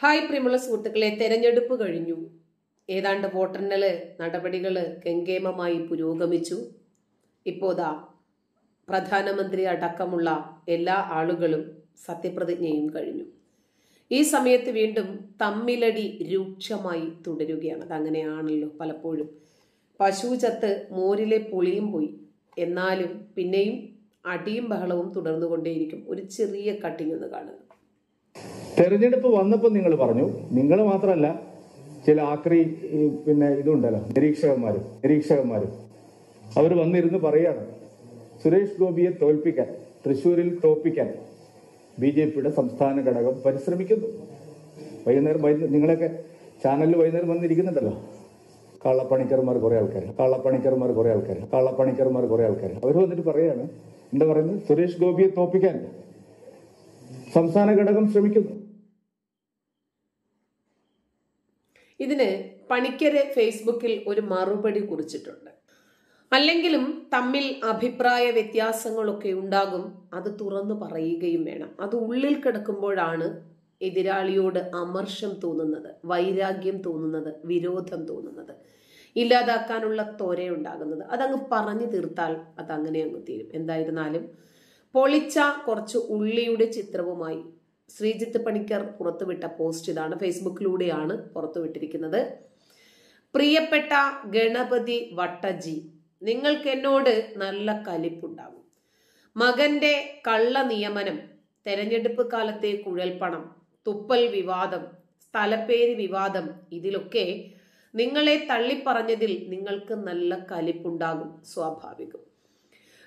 Hi പ്രിയമുള്ള സുഹൃത്തുക്കളെ, തെരഞ്ഞെടുപ്പ് കഴിഞ്ഞു. ഏതാണ്ട് വോട്ടെണ്ണല് നടപടികള് കെങ്കേമമായി പുരോഗമിച്ചു. ഇപ്പോതാ പ്രധാനമന്ത്രി അടക്കമുള്ള എല്ലാ ആളുകളും സത്യപ്രതിജ്ഞയും കഴിഞ്ഞു. ഈ സമയത്ത് വീണ്ടും തമ്മിലടി രൂക്ഷമായി തുടരുകയാണ്. അതങ്ങനെയാണല്ലോ പലപ്പോഴും. പശു ചത്ത് മോരിലെ പുളിയും പോയി, എന്നാലും പിന്നെയും അടിയും ബഹളവും തുടർന്നുകൊണ്ടേയിരിക്കും. ഒരു ചെറിയ കട്ടിങ് ഒന്ന് കാണുക. തെരഞ്ഞെടുപ്പ് വന്നപ്പോൾ നിങ്ങൾ പറഞ്ഞു, നിങ്ങൾ മാത്രമല്ല ചില ആക്രി ഇതുണ്ടല്ലോ നിരീക്ഷകന്മാരും അവർ വന്നിരുന്ന് പറയാണ്, സുരേഷ് ഗോപിയെ തോൽപ്പിക്കാൻ, തൃശ്ശൂരിൽ തോൽപ്പിക്കാൻ BJPയുടെ സംസ്ഥാന ഘടകം പരിശ്രമിക്കുന്നു. വൈകുന്നേരം നിങ്ങളൊക്കെ ചാനലിൽ വൈകുന്നേരം വന്നിരിക്കുന്നുണ്ടല്ലോ, കള്ളപ്പണിക്കർമാർ കുറെ ആൾക്കാർ അവർ വന്നിട്ട് പറയാണ്, എന്താ പറയുന്നത്, സുരേഷ് ഗോപിയെ തോൽപ്പിക്കാൻ സംസ്ഥാന ഘടകം ശ്രമിക്കുന്നു. ഇതിന് പണിക്കര് ഫേസ്ബുക്കിൽ ഒരു മറുപടി കുറിച്ചിട്ടുണ്ട്. അല്ലെങ്കിലും തമ്മിൽ അഭിപ്രായ വ്യത്യാസങ്ങളൊക്കെ ഉണ്ടാകും, അത് തുറന്നു പറയുകയും വേണം. അത് ഉള്ളിൽ കിടക്കുമ്പോഴാണ് എതിരാളിയോട് അമർഷം തോന്നുന്നത്, വൈരാഗ്യം തോന്നുന്നത്, വിരോധം തോന്നുന്നത്, ഇല്ലാതാക്കാനുള്ള ത്വരയുണ്ടാകുന്നത്. അതങ്ങ് പറഞ്ഞു തീർത്താൽ അതങ്ങനെ അങ്ങ് തീരും. എന്തായിരുന്നാലും പൊളിച്ച കുറച്ച് ഉള്ളിയുടെ ചിത്രവുമായി ശ്രീജിത്ത് പണിക്കർ പുറത്തുവിട്ട പോസ്റ്റ് ഇതാണ്. ഫേസ്ബുക്കിലൂടെയാണ് പുറത്തുവിട്ടിരിക്കുന്നത്. പ്രിയപ്പെട്ട ഗണപതി വട്ടജി, നിങ്ങൾക്ക് എന്നോട് നല്ല കലിപ്പുണ്ടാകും. മകന്റെ കള്ള നിയമനം, തെരഞ്ഞെടുപ്പ് കാലത്തെ കുഴൽപ്പണം, തുപ്പൽ വിവാദം, സ്ഥലപ്പേര് വിവാദം, ഇതിലൊക്കെ നിങ്ങളെ തള്ളിപ്പറഞ്ഞതിൽ നിങ്ങൾക്ക് നല്ല കലിപ്പുണ്ടാകും, സ്വാഭാവികം.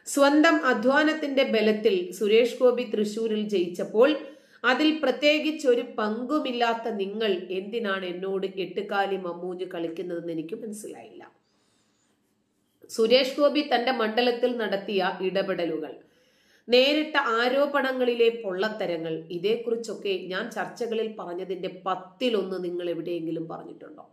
സ്വന്തം അധ്വാനത്തിന്റെ ബലത്തിൽ സുരേഷ് ഗോപി തൃശൂരിൽ ജയിച്ചപ്പോൾ അതിൽ പ്രത്യേകിച്ചൊരു പങ്കുമില്ലാത്ത നിങ്ങൾ എന്തിനാണ് എന്നോട് എട്ടുകാലി മമ്മൂഞ്ഞ് കളിക്കുന്നതെന്ന് എനിക്ക് മനസ്സിലായില്ല. സുരേഷ് ഗോപി തന്റെ മണ്ഡലത്തിൽ നടത്തിയ ഇടപെടലുകൾ, നേരിട്ട ആരോപണങ്ങളിലെ പൊള്ളത്തരങ്ങൾ, ഇതേക്കുറിച്ചൊക്കെ ഞാൻ ചർച്ചകളിൽ പറഞ്ഞതിന്റെ 10-1 നിങ്ങൾ എവിടെയെങ്കിലും പറഞ്ഞിട്ടുണ്ടോ?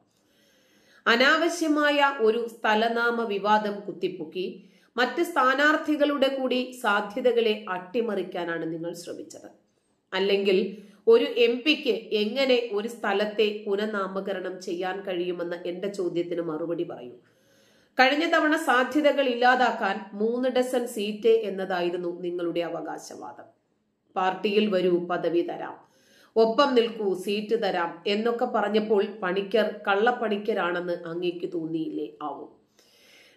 അനാവശ്യമായ ഒരു സ്ഥലനാമ വിവാദം കുത്തിപ്പൊക്കി മറ്റ് സ്ഥാനാർത്ഥികളുടെ കൂടി സാധ്യതകളെ അട്ടിമറിക്കാനാണ് നിങ്ങൾ ശ്രമിച്ചത്. അല്ലെങ്കിൽ ഒരു MP-ക്ക് എങ്ങനെ ഒരു സ്ഥലത്തെ പുനഃനാമകരണം ചെയ്യാൻ കഴിയുമെന്ന എന്റെ ചോദ്യത്തിന് മറുപടി പറയൂ. കഴിഞ്ഞ തവണ സാധ്യതകൾ ഇല്ലാതാക്കാൻ 3 ഡസൻ സീറ്റ് എന്നതായിരുന്നു നിങ്ങളുടെ അവകാശവാദം. പാർട്ടിയിൽ വരൂ, പദവി തരാം, ഒപ്പം നിൽക്കൂ, സീറ്റ് തരാം എന്നൊക്കെ പറഞ്ഞപ്പോൾ പണിക്കർ കള്ളപ്പണിക്കരാണെന്ന് അങ്ങേക്ക് തോന്നിയില്ലേ? ആവും.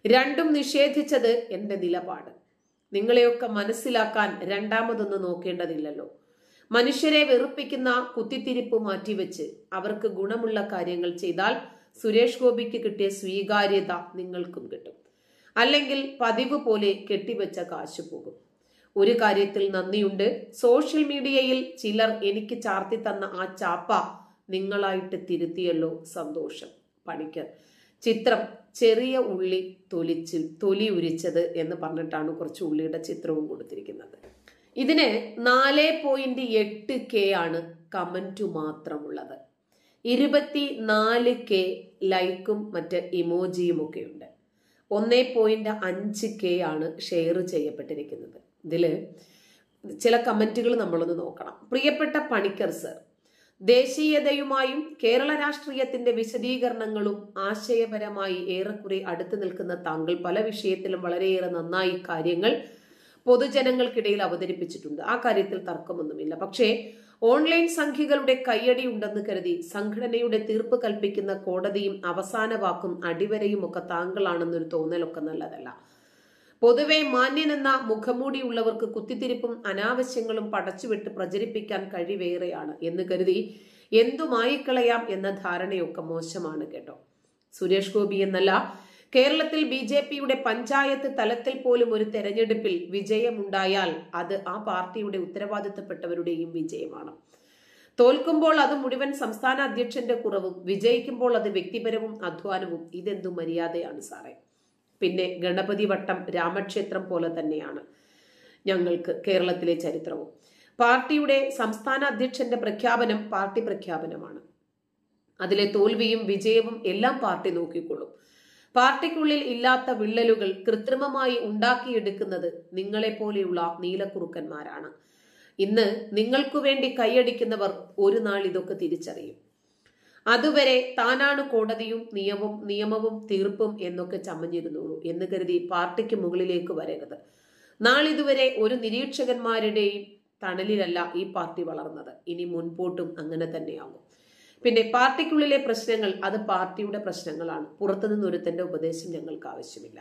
രണ്ടും നിഷേധിച്ചത് എന്റെ നിലപാട്. നിങ്ങളെയൊക്കെ മനസ്സിലാക്കാൻ രണ്ടാമതൊന്നും നോക്കേണ്ടതില്ലല്ലോ. മനുഷ്യരെ വെറുപ്പിക്കുന്ന കുത്തിത്തിരിപ്പ് മാറ്റിവെച്ച് അവർക്ക് ഗുണമുള്ള കാര്യങ്ങൾ ചെയ്താൽ സുരേഷ് ഗോപിക്ക് കിട്ടിയ സ്വീകാര്യത നിങ്ങൾക്കും കിട്ടും. അല്ലെങ്കിൽ പതിവ് പോലെ കെട്ടിവെച്ച കാശ് പോകും. ഒരു കാര്യത്തിൽ നന്ദിയുണ്ട്, സോഷ്യൽ മീഡിയയിൽ ചിലർ എനിക്ക് ചാർത്തി തന്ന ആ ചാപ്പ നിങ്ങളായിട്ട് തിരുത്തിയല്ലോ, സന്തോഷം. പണിക്കർ. ചിത്രം ചെറിയ ഉള്ളി തൊലി ഉരിച്ചത് എന്ന് പറഞ്ഞിട്ടാണ് കുറച്ച് ഉള്ളിയുടെ ചിത്രവും കൊടുത്തിരിക്കുന്നത്. ഇതിന് 4.8K ആണ് കമന്റു മാത്രമുള്ളത്. 24K ലൈക്കും മറ്റ് ഇമോജിയും ഒക്കെ ഉണ്ട്. 1.5K ആണ് ഷെയർ ചെയ്യപ്പെട്ടിരിക്കുന്നത്. ഇതില് ചില കമന്റുകൾ നമ്മളൊന്ന് നോക്കണം. പ്രിയപ്പെട്ട പണിക്കർ സർ, ദേശീയതയുമായും കേരള രാഷ്ട്രീയത്തിന്റെ വിശദീകരണങ്ങളും ആശയപരമായി ഏറെക്കുറെ അടുത്തു നിൽക്കുന്ന താങ്കൾ പല വിഷയത്തിലും വളരെയേറെ നന്നായി കാര്യങ്ങൾ പൊതുജനങ്ങൾക്കിടയിൽ അവതരിപ്പിച്ചിട്ടുണ്ട്. ആ കാര്യത്തിൽ തർക്കമൊന്നുമില്ല. പക്ഷേ ഓൺലൈൻ സംഖ്യകളുടെ കയ്യടി ഉണ്ടെന്ന് കരുതി സംഘടനയുടെ തീർപ്പ് കൽപ്പിക്കുന്ന കോടതിയും അവസാന വാക്കും അടിവരയും ഒക്കെ താങ്കളാണെന്നൊരു തോന്നലൊക്കെ നല്ലതല്ല. പൊതുവെ മാന്യനെന്ന മുഖമൂടിയുള്ളവർക്ക് കുത്തിത്തിരിപ്പും അനാവശ്യങ്ങളും പടച്ചുവിട്ട് പ്രചരിപ്പിക്കാൻ കഴിവേറെയാണ് എന്ന് കരുതി എന്തുമായിക്കളയാം എന്ന ധാരണയൊക്കെ മോശമാണ് കേട്ടോ. സുരേഷ് ഗോപി എന്നല്ല, കേരളത്തിൽ BJPയുടെ പഞ്ചായത്ത് തലത്തിൽ പോലും ഒരു തെരഞ്ഞെടുപ്പിൽ വിജയമുണ്ടായാൽ അത് ആ പാർട്ടിയുടെ ഉത്തരവാദിത്തപ്പെട്ടവരുടെയും വിജയമാണ്. തോൽക്കുമ്പോൾ അത് മുഴുവൻ സംസ്ഥാന അധ്യക്ഷന്റെ കുറവും, വിജയിക്കുമ്പോൾ അത് വ്യക്തിപരവും അധ്വാനവും. ഇതെന്തു മര്യാദയാണ് സാറേ? പിന്നെ ഗണപതി വട്ടം രാമക്ഷേത്രം പോലെ തന്നെയാണ് ഞങ്ങൾക്ക് കേരളത്തിലെ ചരിത്രവും. പാർട്ടിയുടെ സംസ്ഥാന അധ്യക്ഷന്റെ പ്രഖ്യാപനം പാർട്ടി പ്രഖ്യാപനമാണ്. അതിലെ തോൽവിയും വിജയവും എല്ലാം പാർട്ടി നോക്കിക്കൊള്ളും. പാർട്ടിക്കുള്ളിൽ ഇല്ലാത്ത വിള്ളലുകൾ കൃത്രിമമായി ഉണ്ടാക്കിയെടുക്കുന്നത് നിങ്ങളെപ്പോലെയുള്ള നീലക്കുറുക്കന്മാരാണ്. ഇന്ന് നിങ്ങൾക്കു വേണ്ടി കൈയടിക്കുന്നവർ ഒരു നാൾ ഇതൊക്കെ തിരിച്ചറിയും. അതുവരെ താനാണ് കോടതിയും നിയമവും തീർപ്പും എന്നൊക്കെ ചമഞ്ഞിരുന്നുള്ളൂ എന്ന് കരുതി പാർട്ടിക്ക് മുകളിലേക്ക് വരരുത്. നാളിതുവരെ ഒരു നിരീക്ഷകന്മാരുടെയും തണലിലല്ല ഈ പാർട്ടി വളർന്നത്. ഇനി മുൻപോട്ടും അങ്ങനെ തന്നെയാകും. പിന്നെ പാർട്ടിക്കുള്ളിലെ പ്രശ്നങ്ങൾ അത് പാർട്ടിയുടെ പ്രശ്നങ്ങളാണ്. പുറത്തുനിന്ന് ഒരുത്തന്റെ ഉപദേശം ഞങ്ങൾക്ക് ആവശ്യമില്ല.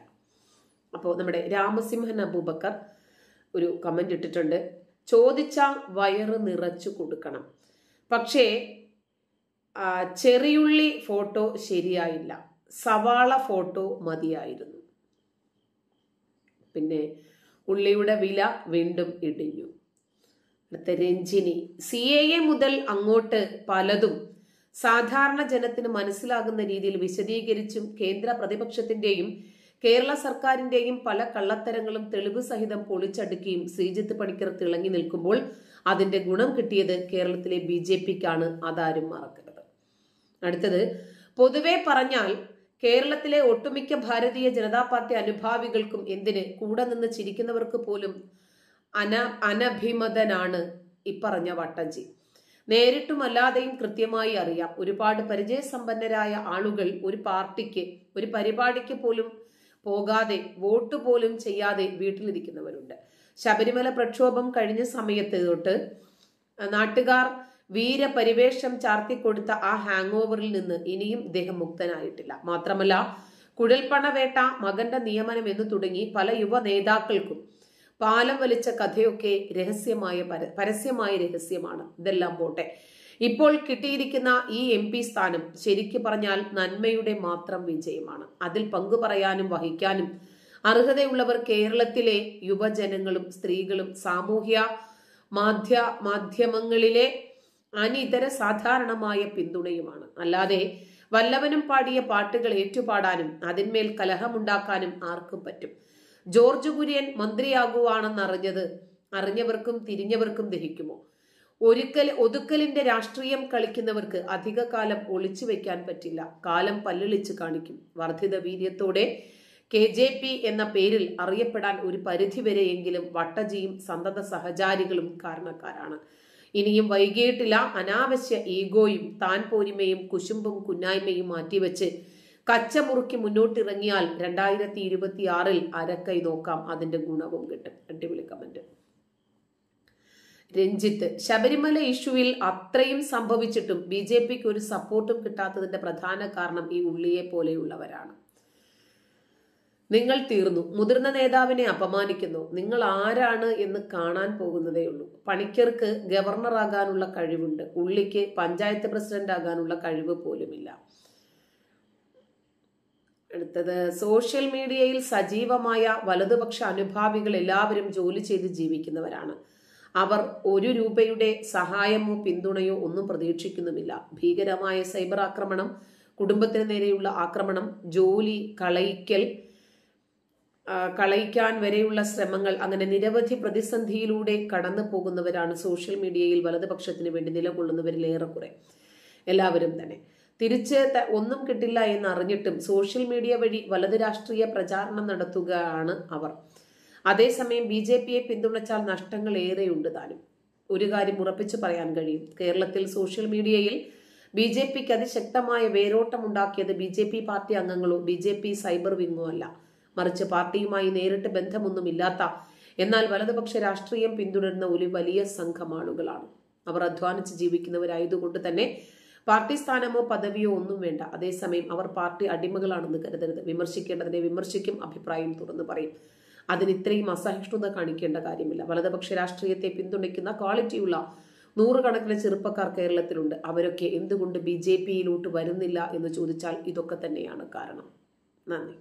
അപ്പോൾ നമ്മുടെ രാമസിംഹൻ അബൂബക്കർ ഒരു കമന്റ് ഇട്ടിട്ടുണ്ട്. ചോദിച്ച വയറ് നിറച്ചു കൊടുക്കണം, പക്ഷേ ചെറിയുള്ളി ഫോട്ടോ ശരിയായില്ല, സവാള ഫോട്ടോ മതിയായിരുന്നു. പിന്നെ ഉള്ളിയുടെ വില വീണ്ടും ഇടിഞ്ഞു. അടുത്ത രഞ്ജിനി, CAA മുതൽ അങ്ങോട്ട് പലതും സാധാരണ ജനത്തിന് മനസ്സിലാകുന്ന രീതിയിൽ വിശദീകരിച്ചും കേന്ദ്ര പ്രതിപക്ഷത്തിന്റെയും കേരള സർക്കാരിന്റെയും പല കള്ളത്തരങ്ങളും തെളിവ് സഹിതം പൊളിച്ചടുക്കിയും ശ്രീജിത്ത് പണിക്കർ തിളങ്ങി നിൽക്കുമ്പോൾ അതിന്റെ ഗുണം കിട്ടിയത് കേരളത്തിലെ BJPക്കാണ്. അതാരും മറക്കരുത്. അടുത്തത്, പൊതുവെ പറഞ്ഞാൽ കേരളത്തിലെ ഒട്ടുമിക്ക ഭാരതീയ ജനതാ പാർട്ടി അനുഭാവികൾക്കും എന്തിന് കൂടെ നിന്ന് ചിരിക്കുന്നവർക്ക് പോലും അനഭിമതനാണ് ഇപ്പറഞ്ഞ വട്ടഞ്ചി. നേരിട്ടും അല്ലാതെയും കൃത്യമായി അറിയാം. ഒരുപാട് പരിചയസമ്പന്നരായ ആളുകൾ ഒരു പാർട്ടിക്ക് ഒരു പരിപാടിക്ക് പോലും പോകാതെ വോട്ട് പോലും ചെയ്യാതെ വീട്ടിലിരിക്കുന്നവരുണ്ട്. ശബരിമല പ്രക്ഷോഭം കഴിഞ്ഞ സമയത്ത് തൊട്ട് നാട്ടുകാർ വീരപരിവേഷം ചാർത്തിക്കൊടുത്ത ആ ഹാങ് ഓവറിൽ നിന്ന് ഇനിയും ഇദ്ദേഹം മുക്തനായിട്ടില്ല. മാത്രമല്ല കുഴൽപ്പണവേട്ട, മകന്റെ നിയമനം എന്ന് തുടങ്ങി പല യുവ നേതാക്കൾക്കും പാലം വലിച്ച കഥയൊക്കെ പരസ്യമായ രഹസ്യമാണ്. ഇതെല്ലാം പോട്ടെ, ഇപ്പോൾ കിട്ടിയിരിക്കുന്ന ഈ MP സ്ഥാനം ശരിക്കു പറഞ്ഞാൽ നന്മയുടെ മാത്രം വിജയമാണ്. അതിൽ പങ്കു പറയാനും വഹിക്കാനും അർഹതയുള്ളവർ കേരളത്തിലെ യുവജനങ്ങളും സ്ത്രീകളും സാമൂഹ്യ മാധ്യമങ്ങളിലെ അനിതര സാധാരണമായ പിന്തുണയുമാണ്. അല്ലാതെ വല്ലവനും പാടിയ പാട്ടുകൾ ഏറ്റുപാടാനും അതിന്മേൽ കലഹമുണ്ടാക്കാനും ആർക്കും പറ്റും. ജോർജ് കുര്യൻ അറിഞ്ഞവർക്കും തിരിഞ്ഞവർക്കും ദഹിക്കുമോ? ഒതുക്കലിന്റെ രാഷ്ട്രീയം കളിക്കുന്നവർക്ക് അധിക കാലം ഒളിച്ചു വെക്കാൻ പറ്റില്ല. കാലം പല്ലിളിച്ച് കാണിക്കും. വർദ്ധിത വീര്യത്തോടെ KJP എന്ന പേരിൽ അറിയപ്പെടാൻ ഒരു പരിധിവരെയെങ്കിലും വട്ടജിയും സന്തത സഹചാരികളും കാരണക്കാരാണ്. ഇനിയും വൈകിയിട്ടില്ല. അനാവശ്യ ഈഗോയും താൻ പോരിമയും കുശുമ്പും കുന്നായ്മയും മാറ്റിവെച്ച് കച്ചമുറുക്കി മുന്നോട്ടിറങ്ങിയാൽ 2026 അരക്കൈ നോക്കാം. അതിന്റെ ഗുണവും കിട്ടും. അടിപൊളി കമന്റ്. രഞ്ജിത്ത്, ശബരിമല ഇഷ്യൂവിൽ അത്രയും സംഭവിച്ചിട്ടും BJPക്ക് ഒരു സപ്പോർട്ടും കിട്ടാത്തതിന്റെ പ്രധാന കാരണം ഈ ഉള്ളിയെ പോലെയുള്ളവരാണ്. നിങ്ങൾ തീർന്നു. മുതിർന്ന നേതാവിനെ അപമാനിക്കുന്നു. നിങ്ങൾ ആരാണ് എന്ന് കാണാൻ പോകുന്നതേ ഉള്ളൂ. പണിക്കർക്ക് ഗവർണറാകാനുള്ള കഴിവുണ്ട്, ഉള്ളിക്ക് പഞ്ചായത്ത് പ്രസിഡന്റ് ആകാനുള്ള കഴിവ് പോലുമില്ല. അടുത്തത്, സോഷ്യൽ മീഡിയയിൽ സജീവമായ വലതുപക്ഷ അനുഭാവികൾ എല്ലാവരും ജോലി ചെയ്ത് ജീവിക്കുന്നവരാണ്. അവർ 1 രൂപയുടെ സഹായമോ പിന്തുണയോ ഒന്നും പ്രതീക്ഷിക്കുന്നുമില്ല. ഭീകരമായ സൈബർ ആക്രമണം, കുടുംബത്തിന് നേരെയുള്ള ആക്രമണം, ജോലി കളയിക്കാൻ വരെയുള്ള ശ്രമങ്ങൾ, അങ്ങനെ നിരവധി പ്രതിസന്ധിയിലൂടെ കടന്നു പോകുന്നവരാണ് സോഷ്യൽ മീഡിയയിൽ വലതുപക്ഷത്തിന് വേണ്ടി നിലകൊള്ളുന്നവരിൽ ഏറെക്കുറെ എല്ലാവരും തന്നെ. തിരിച്ച് ഒന്നും കിട്ടില്ല എന്ന് അറിഞ്ഞിട്ടും സോഷ്യൽ മീഡിയ വഴി വലത് രാഷ്ട്രീയ പ്രചാരണം നടത്തുകയാണ് അവർ. അതേസമയം BJPയെ പിന്തുണച്ചാൽ നഷ്ടങ്ങൾ ഏറെയുണ്ട് താനും. ഒരു കാര്യം ഉറപ്പിച്ചു പറയാൻ കഴിയും, കേരളത്തിൽ സോഷ്യൽ മീഡിയയിൽ BJPക്ക് അതിശക്തമായ വേരോട്ടമുണ്ടാക്കിയത് BJP പാർട്ടി അംഗങ്ങളോ BJP സൈബർ വിങ്ങോ അല്ല, മറിച്ച് പാർട്ടിയുമായി നേരിട്ട് ബന്ധമൊന്നുമില്ലാത്ത എന്നാൽ വലതുപക്ഷ രാഷ്ട്രീയം പിന്തുടരുന്ന ഒരു വലിയ സംഘം ആളുകളാണ്. അവർ അധ്വാനിച്ച് ജീവിക്കുന്നവരായതുകൊണ്ട് തന്നെ പാർട്ടി സ്ഥാനമോ പദവിയോ ഒന്നും വേണ്ട. അതേസമയം അവർ പാർട്ടി അടിമകളാണെന്ന് കരുതരുത്. വിമർശിക്കേണ്ടതിനെ വിമർശിക്കും, അഭിപ്രായം തുറന്നു പറയും. അതിന് ഇത്രയും അസഹിഷ്ണുത കാണിക്കേണ്ട കാര്യമില്ല. വലതുപക്ഷ രാഷ്ട്രീയത്തെ പിന്തുണയ്ക്കുന്ന ക്വാളിറ്റിയുള്ള 100 കണക്കിന് ചെറുപ്പക്കാർ കേരളത്തിലുണ്ട്. അവരൊക്കെ എന്തുകൊണ്ട് BJPയിലോട്ട് വരുന്നില്ല എന്ന് ചോദിച്ചാൽ ഇതൊക്കെ തന്നെയാണ് കാരണം. നന്ദി.